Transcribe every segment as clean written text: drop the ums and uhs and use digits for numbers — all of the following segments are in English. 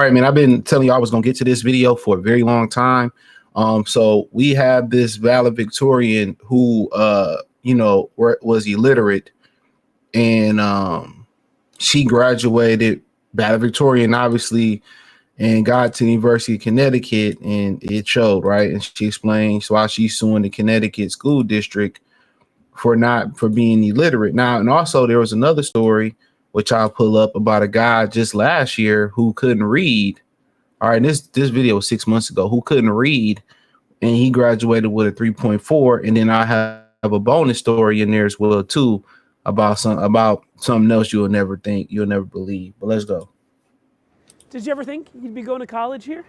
right, man. I've been telling you I was gonna get to this video for a very long time. So we have this valedictorian who was illiterate, and she graduated valedictorian, obviously, and got to the University of Connecticut, and it showed, right? And she explains why she's suing the Connecticut school district for being illiterate. Now, and also there was another story which I'll pull up about a guy just last year who couldn't read. All right, this video was 6 months ago, who couldn't read, and he graduated with a 3.4. And then I have a bonus story in there as well too about something else you'll never believe. But let's go. Did you ever think you'd be going to college here?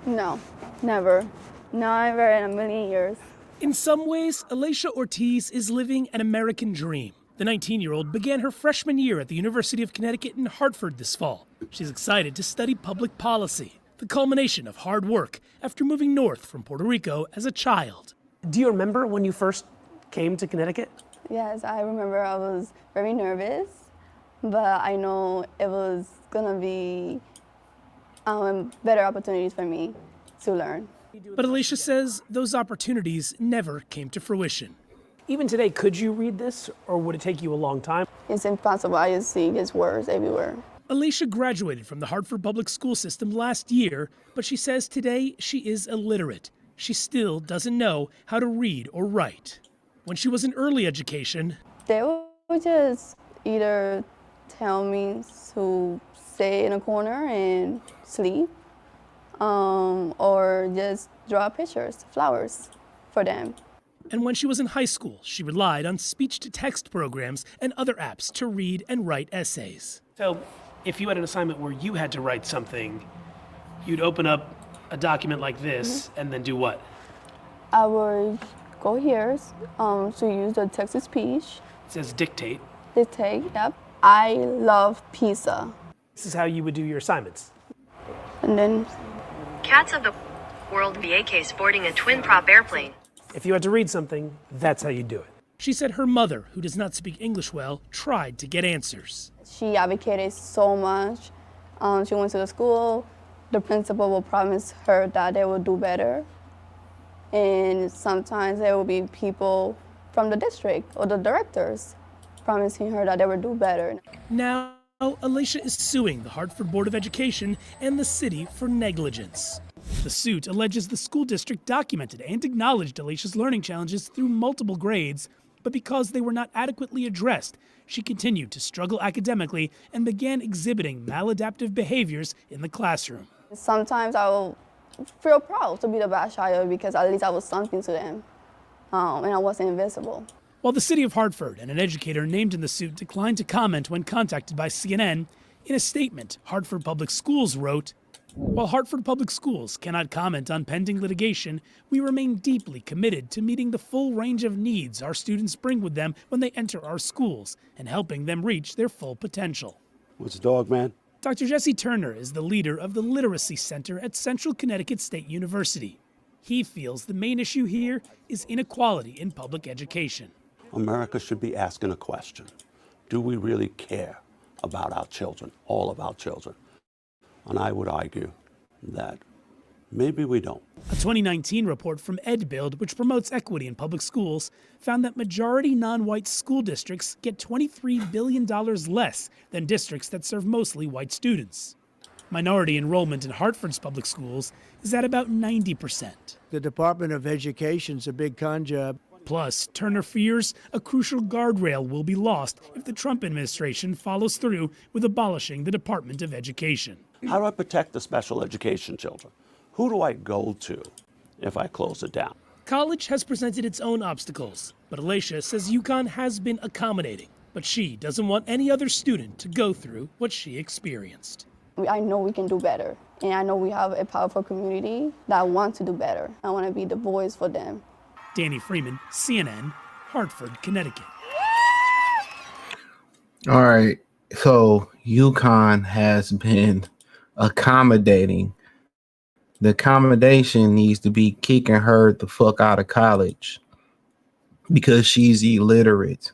No, never. Never in a million years. In some ways, Alicia Ortiz is living an American dream. The 19-year-old began her freshman year at the University of Connecticut in Hartford this fall. She's excited to study public policy, the culmination of hard work after moving north from Puerto Rico as a child. Do you remember when you first came to Connecticut? Yes, I remember I was very nervous, but I know it was gonna be better opportunities for me to learn. But Alicia says those opportunities never came to fruition. Even today, could you read this, or would it take you a long time? It's impossible. I just see his words everywhere. Alicia graduated from the Hartford public school system last year, but she says today she is illiterate. She still doesn't know how to read or write. When she was in early education, they would just either tell me to stay in a corner and sleep, or just draw pictures, flowers for them. And when she was in high school, she relied on speech-to-text programs and other apps to read and write essays. So if you had an assignment where you had to write something, you'd open up a document like this and then do what? I would go here to use the text-to-speech. It says dictate. Dictate, yep. I love pizza. This is how you would do your assignments. And then... Cats of the World VAK sporting a twin-prop airplane. If you had to read something, that's how you do it. She said her mother, who does not speak English well, tried to get answers. She advocated so much. She went to the school. The principal will promise her that they will do better. And sometimes there will be people from the district or the directors promising her that they will do better. Now, Alicia is suing the Hartford Board of Education and the city for negligence. The suit alleges the school district documented and acknowledged Alicia's learning challenges through multiple grades, but because they were not adequately addressed, she continued to struggle academically and began exhibiting maladaptive behaviors in the classroom. Sometimes I will feel proud to be the bad child because at least I was something to them, and I wasn't invisible. While the city of Hartford and an educator named in the suit declined to comment when contacted by CNN, in a statement, Hartford Public Schools wrote, "While Hartford Public Schools cannot comment on pending litigation, we remain deeply committed to meeting the full range of needs our students bring with them when they enter our schools and helping them reach their full potential." What's the dog, man? Dr. Jesse Turner is the leader of the Literacy Center at Central Connecticut State University. He feels the main issue here is inequality in public education. America should be asking a question. Do we really care about our children, all of our children? And I would argue that maybe we don't. A 2019 report from EdBuild, which promotes equity in public schools, found that majority non-white school districts get $23 billion less than districts that serve mostly white students. Minority enrollment in Hartford's public schools is at about 90%. The Department of Education's a big con job. Plus, Turner fears a crucial guardrail will be lost if the Trump administration follows through with abolishing the Department of Education. How do I protect the special education children? Who do I go to if I close it down? College has presented its own obstacles, but Alicia says UConn has been accommodating, but she doesn't want any other student to go through what she experienced. I know we can do better, and I know we have a powerful community that wants to do better. I want to be the voice for them. Danny Freeman, CNN, Hartford, Connecticut. All right, so UConn has been accommodating. The accommodation needs to be kicking her the fuck out of college because she's illiterate.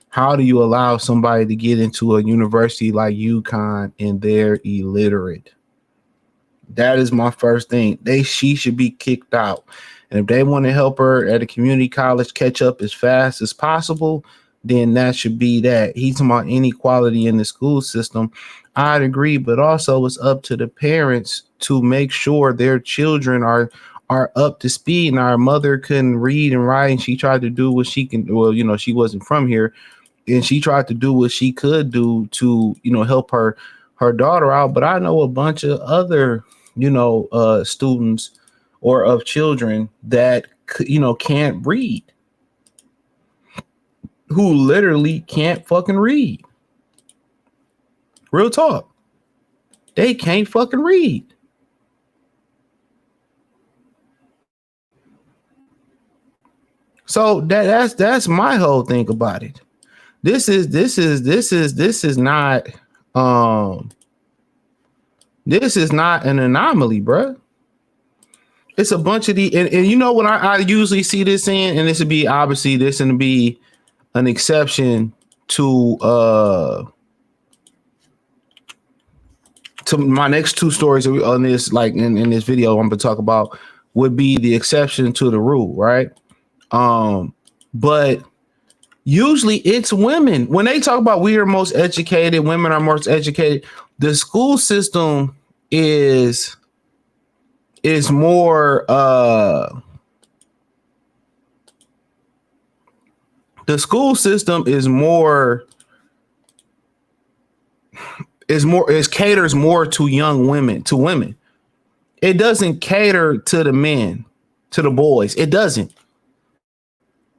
How do you allow somebody to get into a university like UConn and they're illiterate? That is my first thing. She should be kicked out. And if they want to help her at a community college catch up as fast as possible, then that should be that. He's talking about inequality in the school system. I'd agree, but also it's up to the parents to make sure their children are up to speed. And our mother couldn't read and write, and she tried to do what she can. Well, she wasn't from here, and she tried to do what she could do to, help her daughter out. But I know a bunch of other, students or of children that, can't read, who literally can't fucking read. Real talk. They can't fucking read. So that's my whole thing about it. This is not an anomaly, bruh. It's a bunch of the, and you know what I usually see this in, and this would be obviously this and be an exception to my next two stories on this, like in this video I'm gonna talk about, would be the exception to the rule, right? But usually it's women. When they talk about we are most educated, women are most educated, the school system is more the school system is caters more to young women, to women. It doesn't cater to the men, to the boys. It doesn't.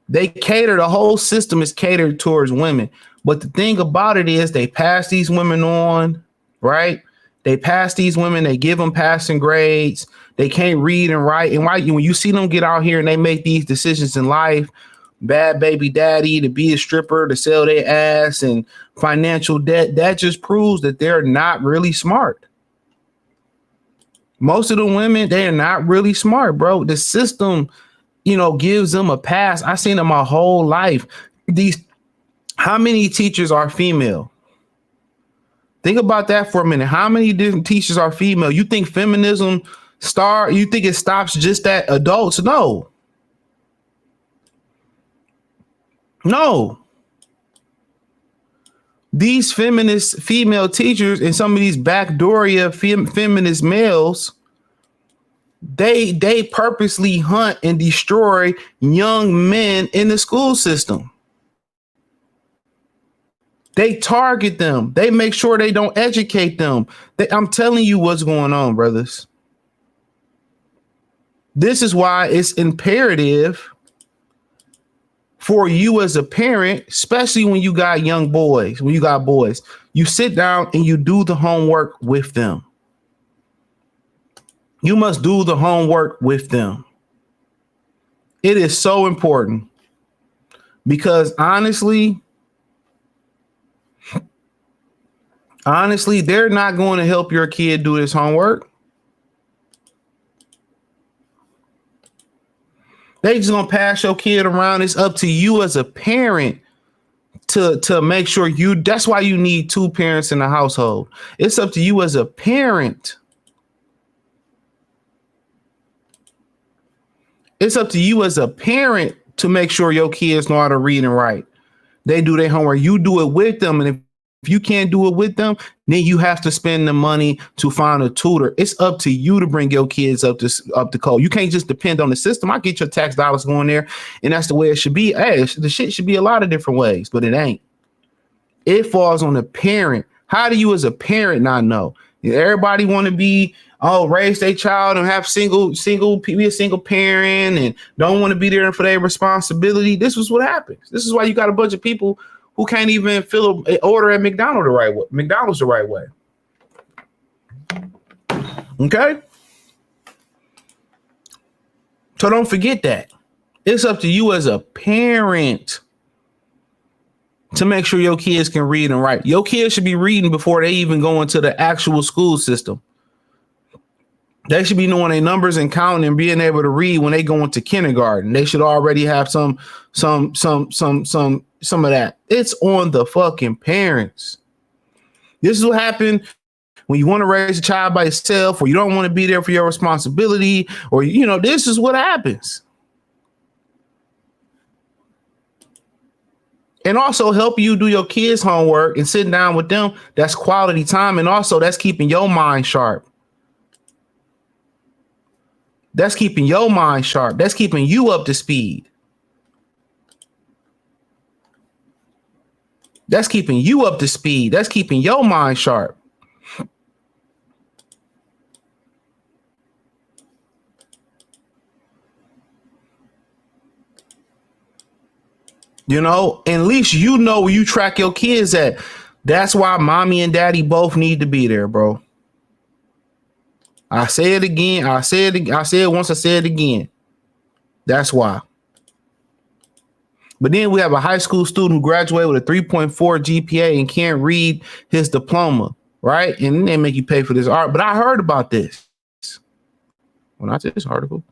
They cater, the whole system is catered towards women. But the thing about it is they pass these women on, right? They pass these women, they give them passing grades. They can't read and write. And when you see them get out here and they make these decisions in life, bad baby daddy, to be a stripper, to sell their ass, and financial debt, that just proves that they're not really smart. Most of the women, they are not really smart, bro. The system, gives them a pass. I've seen it my whole life. How many teachers are female? Think about that for a minute. How many different teachers are female? You think feminism you think it stops just at adults? No. These feminist female teachers and some of these backdooria feminist males, they purposely hunt and destroy young men in the school system. They target them. They make sure they don't educate them. I'm telling you what's going on, brothers. This is why it's imperative for you as a parent, especially when you got young boys, you sit down and you do the homework with them. You must do the homework with them. It is so important because honestly, they're not going to help your kid do his homework. They just gonna pass your kid around. It's up to you as a parent to make sure that's why you need two parents in the household. It's up to you as a parent. It's up to you as a parent to make sure your kids know how to read and write. They do their homework. You do it with them. And if you can't do it with them, then you have to spend the money to find a tutor. It's up to you to bring your kids up to code. You can't just depend on the system. I get your tax dollars going there, and that's the way it should be. Hey, the shit should be a lot of different ways, but it ain't. It falls on the parent. How do you as a parent not know? Everybody want to be, raise their child and have be a single parent and don't want to be there for their responsibility. This is what happens. This is why you got a bunch of people who can't even fill an order at McDonald's the right way. Okay? So don't forget that. It's up to you as a parent to make sure your kids can read and write. Your kids should be reading before they even go into the actual school system. They should be knowing their numbers and counting and being able to read when they go into kindergarten. They should already have some of that. It's on the fucking parents. This is what happened when you want to raise a child by yourself, or you don't want to be there for your responsibility, or, you know, this is what happens. And also help you do your kids' homework and sitting down with them. That's quality time. And also that's keeping your mind sharp. That's keeping your mind sharp. That's keeping you up to speed. That's keeping you up to speed. That's keeping your mind sharp. You know, and at least you know where you track your kids at. That's why mommy and daddy both need to be there, bro. I say it again. I said it once. I said it again. That's why. But then we have a high school student who graduated with a 3.4 GPA and can't read his diploma, right? And then they make you pay for this art. But I heard about this. Well, not this article.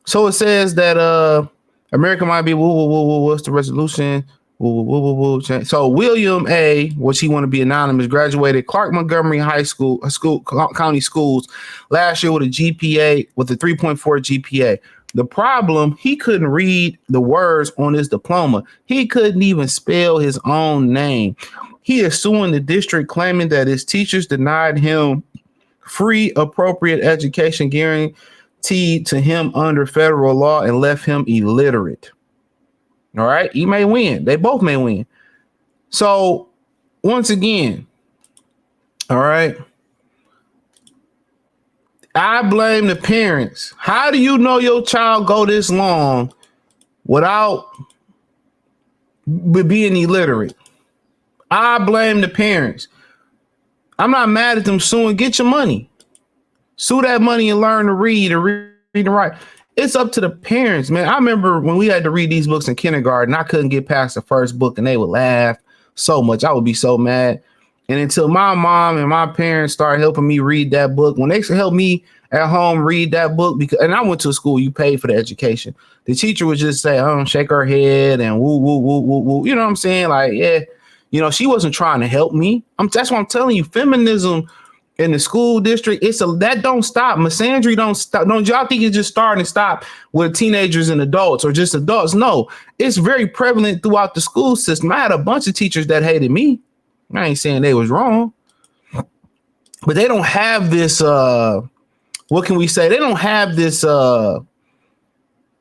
So it says that America might be what's the resolution? So William A., which he want to be anonymous, graduated Clark Montgomery High School, county schools last year with a GPA, with a 3.4 GPA. The problem, he couldn't read the words on his diploma. He couldn't even spell his own name. He is suing the district, claiming that his teachers denied him free, appropriate education guaranteed to him under federal law and left him illiterate. All right, he may win. They both may win. So once again, all right, I blame the parents. How do you know your child go this long without being illiterate? I blame the parents. I'm not mad at them suing. Get your money. Sue that money and learn to read and write. It's up to the parents, man. I remember when we had to read these books in kindergarten, I couldn't get past the first book and they would laugh so much. I would be so mad. And until my mom and my parents started helping me read that book, when they helped me at home read that book, because, and I went to a school, you paid for the education. The teacher would just say, shake her head and woo, woo, woo, woo, woo. You know what I'm saying? Like, yeah, you know, she wasn't trying to help me. That's what I'm telling you. Feminism in the school district, that don't stop. Misandry don't stop. Don't y'all think it's just starting to stop with teenagers and adults or just adults? No, it's very prevalent throughout the school system. I had a bunch of teachers that hated me. I ain't saying they was wrong, but they don't have this. What can we say? They don't have this. I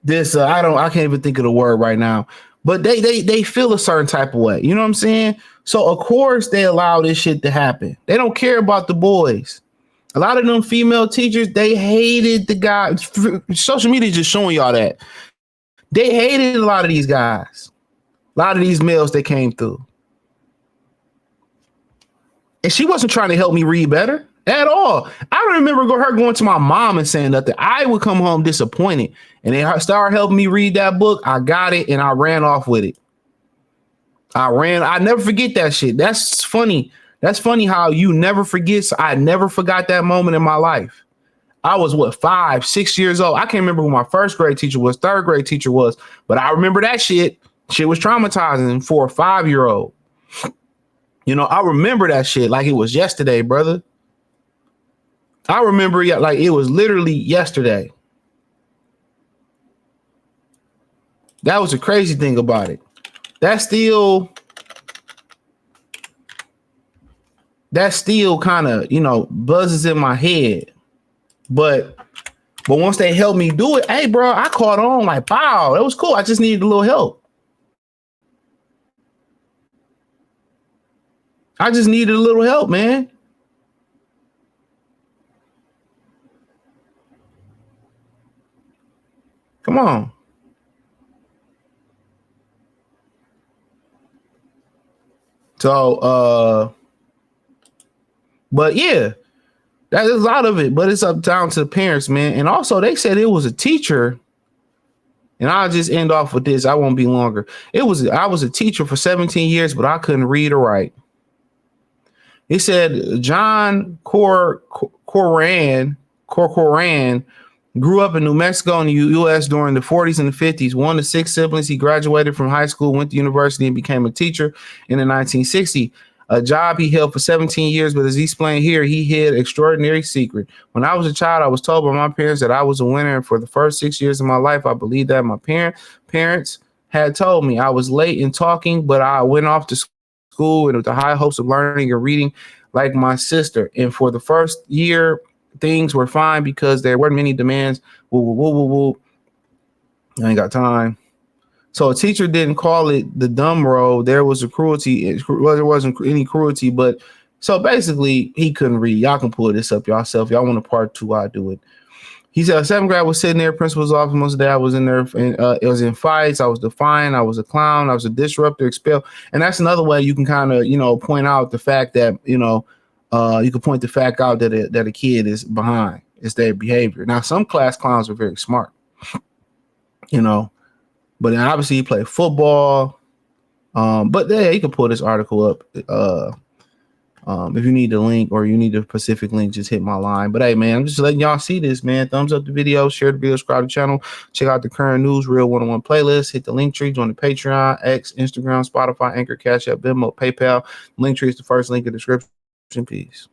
can't even think of the word right now. But they feel a certain type of way. You know what I'm saying? So of course they allow this shit to happen. They don't care about the boys. A lot of them female teachers, they hated the guys. Social media is just showing y'all that. They hated a lot of these guys. A lot of these males that came through. And she wasn't trying to help me read better at all. I don't remember her going to my mom and saying nothing. I would come home disappointed. And they started helping me read that book. I got it and I ran off with it. I never forget that shit. That's funny. That's funny how you never forget. So I never forgot that moment in my life. I was 5, 6 years old. I can't remember who my first grade teacher was, third grade teacher was, but I remember that shit. Shit was traumatizing for a 5-year-old. You know, I remember that shit like it was yesterday, brother. I remember like it was literally yesterday. That was the crazy thing about it. That still kind of, you know, buzzes in my head. But once they helped me do it, hey, bro, I caught on like, wow, that was cool. I just needed a little help. I just needed a little help, man. Come on. So, but yeah, that is a lot of it, but it's up down to the parents, man. And also they said it was a teacher, and I'll just end off with this. I won't be longer. I was a teacher for 17 years, but I couldn't read or write. He said John Corcoran grew up in New Mexico in the U.S. during the 40s and the 50s. One of 6 siblings. He graduated from high school, went to university, and became a teacher in the 1960s. a job he held for 17 years, but as he explained here, he hid an extraordinary secret. When I was a child, I was told by my parents that I was a winner, and for the first 6 years of my life, I believed that. My parents had told me I was late in talking, but I went off to school and with the high hopes of learning and reading like my sister. And for the first year, things were fine because there weren't many demands. Woo, woo, woo, woo, woo. I ain't got time. So a teacher didn't call it the dumb road. There was a cruelty. Well, there wasn't any cruelty, but so basically he couldn't read. Y'all can pull this up yourself. Y'all want a part two, I'll do it. He said, 7th grade was sitting there, principal's office most of the day. I was in there, and it was in fights. I was defiant. I was a clown. I was a disruptor, expelled. And that's another way you can kind of, point out the fact that, you can point the fact out that a kid is behind. It's their behavior. Now, some class clowns are very smart, but then obviously he played football. But yeah, you can pull this article up. If you need the link or you need the specific link, just hit my line. But hey, man, I'm just letting y'all see this, man. Thumbs up the video, share the video, subscribe to the channel, check out the current news, Real 101 playlist, hit the link tree, join the Patreon, X, Instagram, Spotify, Anchor, Cash App, Venmo, PayPal. Link tree is the first link in the description. Peace.